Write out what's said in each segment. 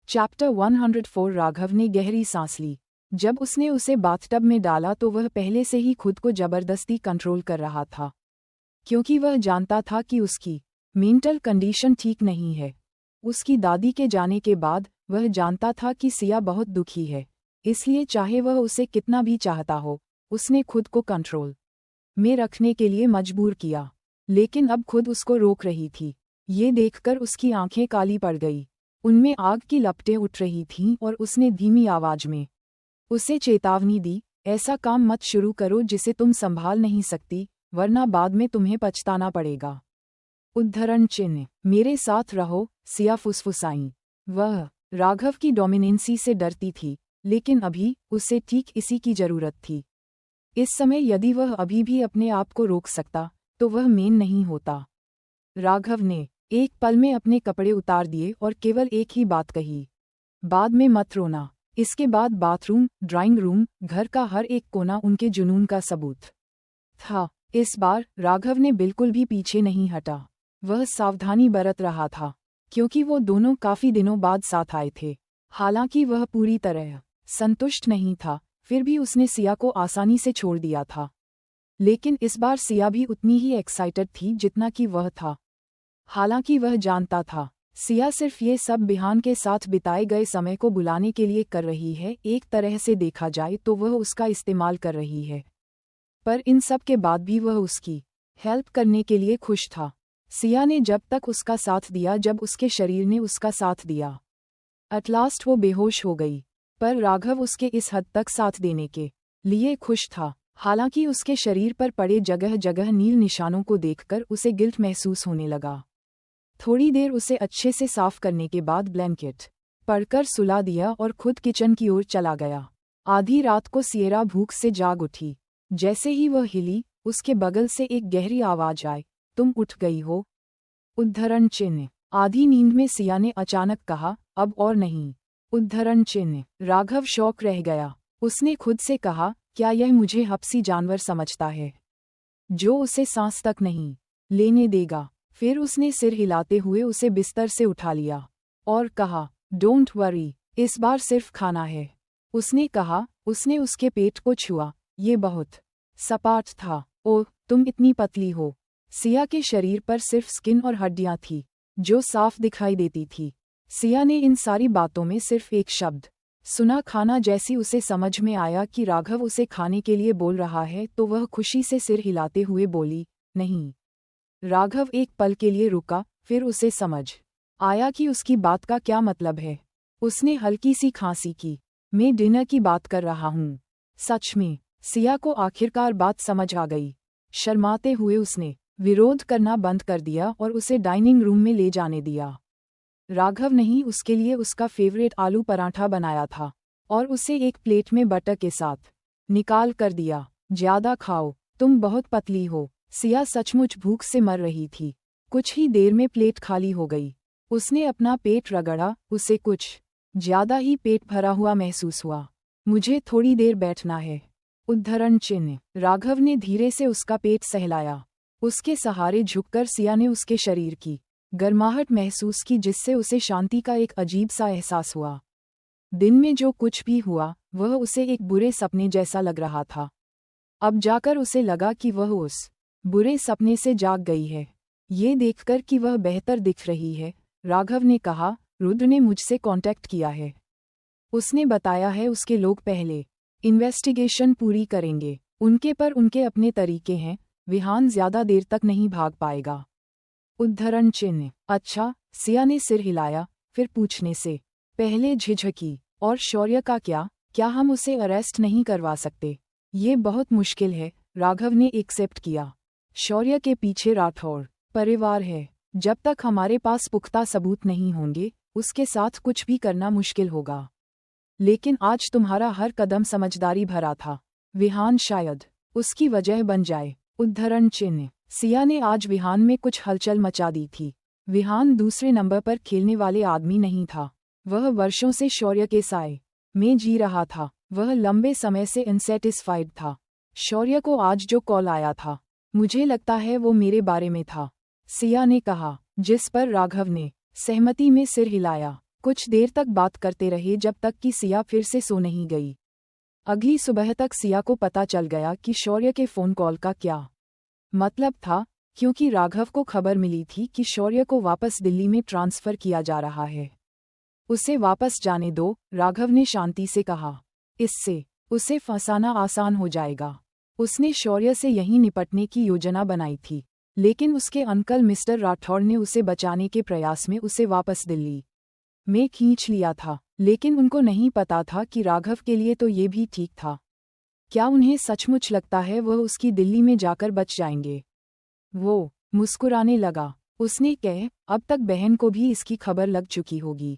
Chapter 104 Raghav ने गहरी सांस ली। जब उसने उसे बाथटब में डाला तो वह पहले से ही खुद को जबरदस्ती कंट्रोल कर रहा था, क्योंकि वह जानता था कि उसकी मेंटल कंडीशन ठीक नहीं है। उसकी दादी के जाने के बाद वह जानता था कि सिया बहुत दुखी है, इसलिए चाहे वह उसे कितना भी चाहता हो, उसने खुद को कंट्रोल में रखने के लिए मजबूर किया। लेकिन अब खुद उसको रोक रही थी। ये देखकर उसकी आंखें काली पड़ गई। उनमें आग की लपटें उठ रही थीं और उसने धीमी आवाज में उसे चेतावनी दी, ऐसा काम मत शुरू करो जिसे तुम संभाल नहीं सकती, वरना बाद में तुम्हें पछताना पड़ेगा। उद्धरण चिन्ह, मेरे साथ रहो, सिया फुसफुसाई। वह राघव की डोमिनेंसी से डरती थी, लेकिन अभी उसे ठीक इसी की जरूरत थी। इस समय यदि वह अभी भी अपने आप को रोक सकता तो वह मेन नहीं होता। राघव ने एक पल में अपने कपड़े उतार दिए और केवल एक ही बात कही, बाद में मत रोना। इसके बाद बाथरूम, ड्राइंग रूम, घर का हर एक कोना उनके जुनून का सबूत था। इस बार राघव ने बिल्कुल भी पीछे नहीं हटा। वह सावधानी बरत रहा था, क्योंकि वो दोनों काफी दिनों बाद साथ आए थे। हालांकि वह पूरी तरह संतुष्ट नहीं था, फिर भी उसने सिया को आसानी से छोड़ दिया था। लेकिन इस बार सिया भी उतनी ही एक्साइटेड थी जितना कि वह था। हालांकि वह जानता था सिया सिर्फ ये सब बिहान के साथ बिताए गए समय को बुलाने के लिए कर रही है। एक तरह से देखा जाए तो वह उसका इस्तेमाल कर रही है, पर इन सब के बाद भी वह उसकी हेल्प करने के लिए खुश था। सिया ने जब तक उसका साथ दिया जब उसके शरीर ने उसका साथ दिया। एट लास्ट वो बेहोश हो गई, पर राघव उसके इस हद तक साथ देने के लिए खुश था। हालांकि उसके शरीर पर पड़े जगह जगह नील निशानों को देखकर उसे गिल्ट महसूस होने लगा। थोड़ी देर उसे अच्छे से साफ करने के बाद ब्लैंकेट पड़कर सुला दिया और खुद किचन की ओर चला गया। आधी रात को सियरा भूख से जाग उठी। जैसे ही वह हिली, उसके बगल से एक गहरी आवाज आई, तुम उठ गई हो? उद्धरण चिन्ह, आधी नींद में सिया ने अचानक कहा, अब और नहीं। उद्धरण चिन्ह, राघव शौक रह गया। उसने खुद से कहा, क्या यह मुझे हपसी जानवर समझता है, जो उसे सांस तक नहीं लेने देगा? फिर उसने सिर हिलाते हुए उसे बिस्तर से उठा लिया और कहा, डोंट वरी, इस बार सिर्फ खाना है। उसने कहा। उसने उसके पेट को छुआ, ये बहुत सपाट था। ओह, तुम इतनी पतली हो। सिया के शरीर पर सिर्फ स्किन और हड्डियां थी, जो साफ दिखाई देती थी। सिया ने इन सारी बातों में सिर्फ एक शब्द सुना, खाना। जैसी उसे समझ में आया कि राघव उसे खाने के लिए बोल रहा है तो वह खुशी से सिर हिलाते हुए बोली, नहीं। राघव एक पल के लिए रुका, फिर उसे समझ आया कि उसकी बात का क्या मतलब है। उसने हल्की सी खांसी की, मैं डिनर की बात कर रहा हूँ। सच में? सिया को आखिरकार बात समझ आ गई। शर्माते हुए उसने विरोध करना बंद कर दिया और उसे डाइनिंग रूम में ले जाने दिया। राघव नहीं उसके लिए उसका फेवरेट आलू पराठा बनाया था और उसे एक प्लेट में बटर के साथ निकाल कर दिया। ज्यादा खाओ, तुम बहुत पतली हो। सिया सचमुच भूख से मर रही थी। कुछ ही देर में प्लेट खाली हो गई। उसने अपना पेट रगड़ा, उसे कुछ ज्यादा ही पेट भरा हुआ महसूस हुआ। मुझे थोड़ी देर बैठना है। उद्धरण चिन्ह, राघव ने धीरे से उसका पेट सहलाया। उसके सहारे झुककर सिया ने उसके शरीर की गर्माहट महसूस की, जिससे उसे शांति का एक अजीब सा एहसास हुआ। दिन में जो कुछ भी हुआ वह उसे एक बुरे सपने जैसा लग रहा था। अब जाकर उसे लगा कि वह उस बुरे सपने से जाग गई है। ये देखकर कि वह बेहतर दिख रही है, राघव ने कहा, रुद्र ने मुझसे कांटेक्ट किया है। उसने बताया है उसके लोग पहले इन्वेस्टिगेशन पूरी करेंगे। उनके पर उनके अपने तरीके हैं। विहान ज्यादा देर तक नहीं भाग पाएगा। उद्धरण चिन्ह, अच्छा। सिया ने सिर हिलाया, फिर पूछने से पहले झिझकी, और शौर्य का क्या? क्या हम उसे अरेस्ट नहीं करवा सकते? ये बहुत मुश्किल है। राघव ने एक्सेप्ट किया। शौर्य के पीछे राठौड़ परिवार है। जब तक हमारे पास पुख्ता सबूत नहीं होंगे, उसके साथ कुछ भी करना मुश्किल होगा। लेकिन आज तुम्हारा हर कदम समझदारी भरा था। विहान शायद उसकी वजह बन जाए। उद्धरण चिन्ह, सिया ने आज विहान में कुछ हलचल मचा दी थी। विहान दूसरे नंबर पर खेलने वाले आदमी नहीं था। वह वर्षों से शौर्य के साए में जी रहा था। वह लंबे समय से अनसेटिस्फाइड था। शौर्य को आज जो कॉल आया था, मुझे लगता है वो मेरे बारे में था, सिया ने कहा, जिस पर राघव ने सहमति में सिर हिलाया। कुछ देर तक बात करते रहे जब तक कि सिया फिर से सो नहीं गई। अगली सुबह तक सिया को पता चल गया कि शौर्य के फ़ोन कॉल का क्या मतलब था, क्योंकि राघव को खबर मिली थी कि शौर्य को वापस दिल्ली में ट्रांसफ़र किया जा रहा है। उसे वापस जाने दो, राघव ने शांति से कहा। इससे उसे फंसाना आसान हो जाएगा। उसने शौर्य से यहीं निपटने की योजना बनाई थी, लेकिन उसके अंकल मिस्टर राठौड़ ने उसे बचाने के प्रयास में उसे वापस दिल्ली में खींच लिया था। लेकिन उनको नहीं पता था कि राघव के लिए तो ये भी ठीक था। क्या उन्हें सचमुच लगता है वह उसकी दिल्ली में जाकर बच जाएंगे? वो मुस्कुराने लगा। उसने कहा, अब तक बहन को भी इसकी खबर लग चुकी होगी।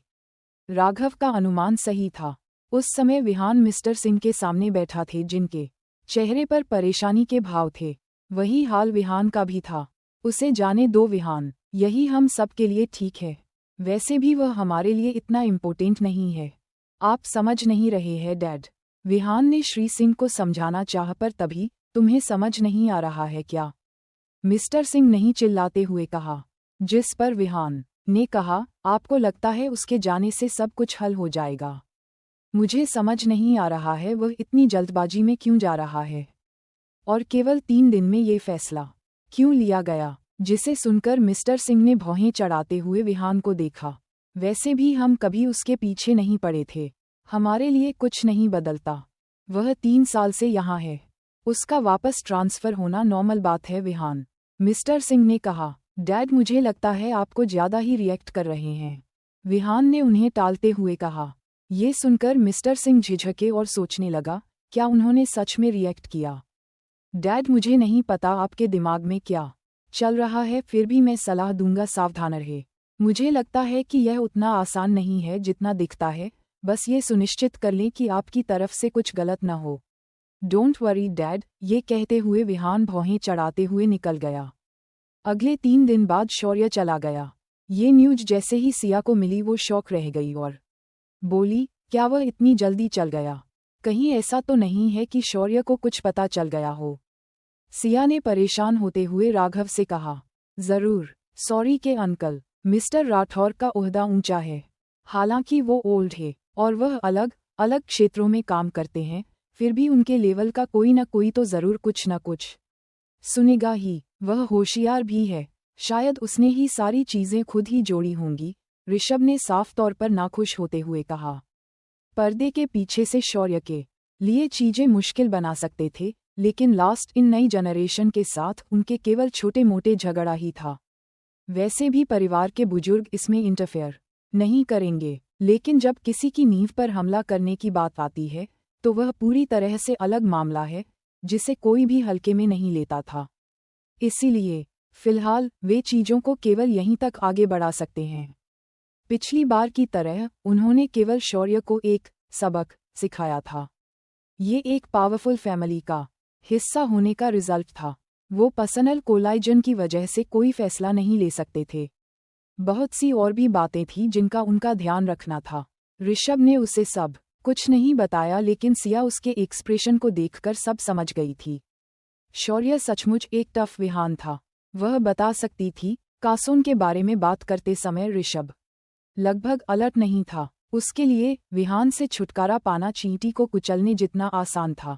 राघव का अनुमान सही था। उस समय विहान मिस्टर सिंह के सामने बैठा थे, जिनके चेहरे पर परेशानी के भाव थे। वही हाल विहान का भी था। उसे जाने दो विहान, यही हम सब के लिए ठीक है। वैसे भी वह हमारे लिए इतना इम्पोर्टेंट नहीं है। आप समझ नहीं रहे हैं डैड। विहान ने श्री सिंह को समझाना चाहा, पर तभी, तुम्हें समझ नहीं आ रहा है क्या? मिस्टर सिंह नहीं चिल्लाते हुए कहा। जिस पर विहान ने कहा, आपको लगता है उसके जाने से सब कुछ हल हो जाएगा। मुझे समझ नहीं आ रहा है वह इतनी जल्दबाजी में क्यों जा रहा है, और केवल 3 दिन में ये फैसला क्यों लिया गया? जिसे सुनकर मिस्टर सिंह ने भौहें चढ़ाते हुए विहान को देखा। वैसे भी हम कभी उसके पीछे नहीं पड़े थे। हमारे लिए कुछ नहीं बदलता। वह 3 साल से यहाँ है। उसका वापस ट्रांसफ़र होना नॉर्मल बात है विहान। मिस्टर सिंह ने कहा। डैड, मुझे लगता है आपको ज़्यादा ही रिएक्ट कर रहे हैं, विहान ने उन्हें टालते हुए कहा। ये सुनकर मिस्टर सिंह झिझके और सोचने लगा, क्या उन्होंने सच में रिएक्ट किया? डैड, मुझे नहीं पता आपके दिमाग में क्या चल रहा है, फिर भी मैं सलाह दूंगा, सावधान रहे। मुझे लगता है कि यह उतना आसान नहीं है जितना दिखता है। बस ये सुनिश्चित कर लें कि आपकी तरफ से कुछ गलत न हो। डोंट वरी डैड, ये कहते हुए विहान भौहें चढ़ाते हुए निकल गया। अगले 3 दिन बाद शौर्य चला गया। ये न्यूज़ जैसे ही सिया को मिली वो शॉक रह गई और बोली, क्या वह इतनी जल्दी चल गया? कहीं ऐसा तो नहीं है कि शौर्य को कुछ पता चल गया हो? सिया ने परेशान होते हुए राघव से कहा। जरूर, सॉरी के अंकल। मिस्टर राठौर का ओहदा ऊंचा है। हालांकि वो ओल्ड है और वह अलग अलग क्षेत्रों में काम करते हैं, फिर भी उनके लेवल का कोई न कोई तो जरूर कुछ न कुछ सुनेगा ही। वह होशियार भी है। शायद उसने ही सारी चीजें खुद ही जोड़ी होंगी, ऋषभ ने साफ तौर पर नाखुश होते हुए कहा। पर्दे के पीछे से शौर्य के लिए चीजें मुश्किल बना सकते थे, लेकिन लास्ट इन नई जनरेशन के साथ उनके केवल छोटे मोटे झगड़ा ही था। वैसे भी परिवार के बुजुर्ग इसमें इंटरफेयर नहीं करेंगे, लेकिन जब किसी की नींव पर हमला करने की बात आती है तो वह पूरी तरह से अलग मामला है, जिसे कोई भी हल्के में नहीं लेता था। इसीलिए फिलहाल वे चीजों को केवल यहीं तक आगे बढ़ा सकते हैं। पिछली बार की तरह उन्होंने केवल शौर्य को एक सबक सिखाया था। ये एक पावरफुल फैमिली का हिस्सा होने का रिजल्ट था। वो पर्सनल कोलाइजन की वजह से कोई फैसला नहीं ले सकते थे। बहुत सी और भी बातें थीं जिनका उनका ध्यान रखना था। ऋषभ ने उसे सब कुछ नहीं बताया, लेकिन सिया उसके एक्सप्रेशन को देखकर सब समझ गई थी। शौर्य सचमुच एक टफ विहान था। वह बता सकती थी। कासोन के बारे में बात करते समय ऋषभ लगभग अलर्ट नहीं था। उसके लिए विहान से छुटकारा पाना चींटी को कुचलने जितना आसान था।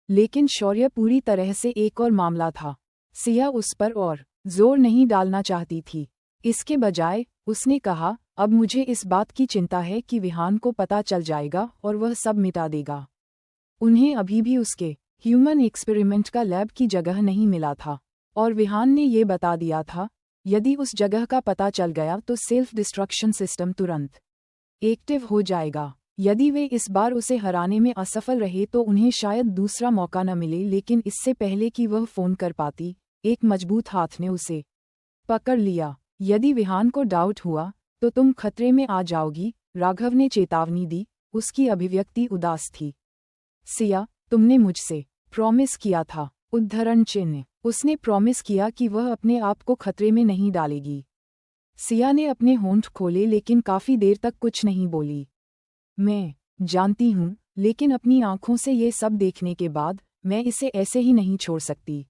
लेकिन शौर्य पूरी तरह से एक और मामला था। सिया उस पर और जोर नहीं डालना चाहती थी। इसके बजाय उसने कहा, अब मुझे इस बात की चिंता है कि विहान को पता चल जाएगा और वह सब मिटा देगा। उन्हें अभी भी उसके ह्यूमन एक्सपेरिमेंट का लैब की जगह नहीं मिला था, और विहान ने ये बता दिया था, यदि उस जगह का पता चल गया तो सेल्फ डिस्ट्रक्शन सिस्टम तुरंत एक्टिव हो जाएगा। यदि वे इस बार उसे हराने में असफल रहे तो उन्हें शायद दूसरा मौका न मिले, लेकिन इससे पहले कि वह फोन कर पाती, एक मजबूत हाथ ने उसे पकड़ लिया। यदि विहान को डाउट हुआ तो तुम खतरे में आ जाओगी, राघव ने चेतावनी दी। उसकी अभिव्यक्ति उदास थी। सिया, तुमने मुझसे प्रॉमिस किया था। उद्धरण चिन्ह। उसने प्रॉमिस किया कि वह अपने आप को खतरे में नहीं डालेगी। सिया ने अपने होंठ खोले, लेकिन काफी देर तक कुछ नहीं बोली। मैं जानती हूँ, लेकिन अपनी आंखों से ये सब देखने के बाद मैं इसे ऐसे ही नहीं छोड़ सकती।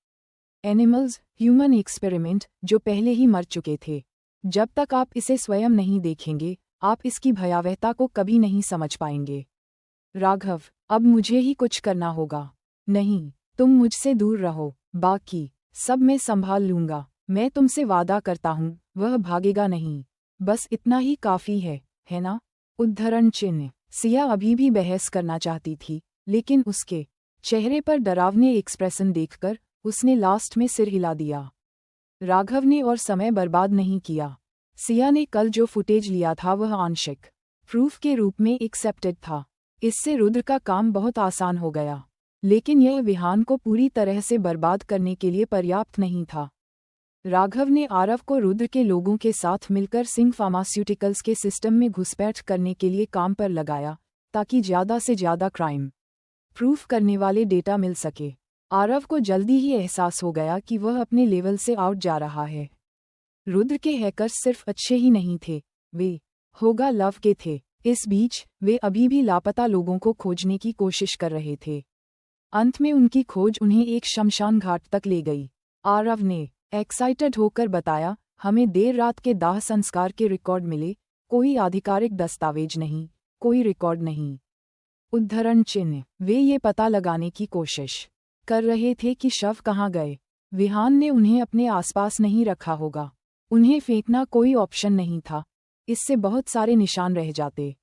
एनिमल्स, ह्यूमन एक्सपेरिमेंट जो पहले ही मर चुके थे। जब तक आप इसे स्वयं नहीं देखेंगे आप इसकी भयावहता को कभी नहीं समझ पाएंगे। राघव, अब मुझे ही कुछ करना होगा। नहीं, तुम मुझसे दूर रहो, बाकी सब मैं संभाल लूंगा। मैं तुमसे वादा करता हूँ, वह भागेगा नहीं। बस इतना ही काफी है ना? उद्धरण चिन्ह। सिया अभी भी बहस करना चाहती थी, लेकिन उसके चेहरे पर डरावने एक्सप्रेशन देखकर उसने लास्ट में सिर हिला दिया। राघव ने और समय बर्बाद नहीं किया। सिया ने कल जो फुटेज लिया था वह आंशिक प्रूफ के रूप में एक्सेप्टेड था। इससे रुद्र का काम बहुत आसान हो गया, लेकिन यह विहान को पूरी तरह से बर्बाद करने के लिए पर्याप्त नहीं था। राघव ने आरव को रुद्र के लोगों के साथ मिलकर सिंह फार्मास्यूटिकल्स के सिस्टम में घुसपैठ करने के लिए काम पर लगाया, ताकि ज़्यादा से ज़्यादा क्राइम प्रूफ करने वाले डेटा मिल सके। आरव को जल्दी ही एहसास हो गया कि वह अपने लेवल से आउट जा रहा है। रुद्र के हैकर्स सिर्फ अच्छे ही नहीं थे, वे होगा लव के थे। इस बीच वे अभी भी लापता लोगों को खोजने की कोशिश कर रहे थे। अंत में उनकी खोज उन्हें एक शमशान घाट तक ले गई। आरव ने एक्साइटेड होकर बताया, हमें देर रात के दाह संस्कार के रिकॉर्ड मिले, कोई आधिकारिक दस्तावेज नहीं, कोई रिकॉर्ड नहीं। उद्धरण चिन्ह। वे ये पता लगाने की कोशिश कर रहे थे कि शव कहाँ गए। विहान ने उन्हें अपने आसपास नहीं रखा होगा। उन्हें फेंकना कोई ऑप्शन नहीं था, इससे बहुत सारे निशान रह जाते।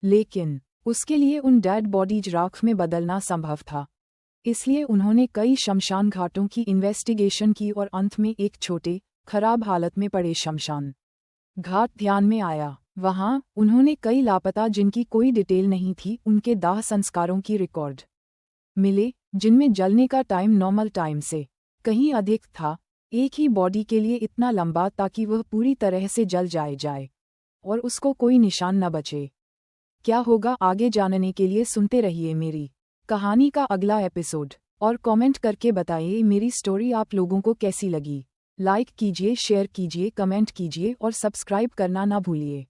लेकिन उसके लिए उन डेड बॉडीज राख में बदलना संभव था। इसलिए उन्होंने कई शमशान घाटों की इन्वेस्टिगेशन की और अंत में एक छोटे, खराब हालत में पड़े शमशान घाट ध्यान में आया। वहां उन्होंने कई लापता जिनकी कोई डिटेल नहीं थी उनके दाह संस्कारों की रिकॉर्ड मिले, जिनमें जलने का टाइम नॉर्मल टाइम से कहीं अधिक था। एक ही बॉडी के लिए इतना लंबा ताकि वह पूरी तरह से जल जाए और उसको कोई निशान न बचे। क्या होगा आगे जानने के लिए सुनते रहिए मेरी कहानी का अगला एपिसोड, और कमेंट करके बताइए मेरी स्टोरी आप लोगों को कैसी लगी। लाइक कीजिए, शेयर कीजिए, कमेंट कीजिए और सब्सक्राइब करना ना भूलिए।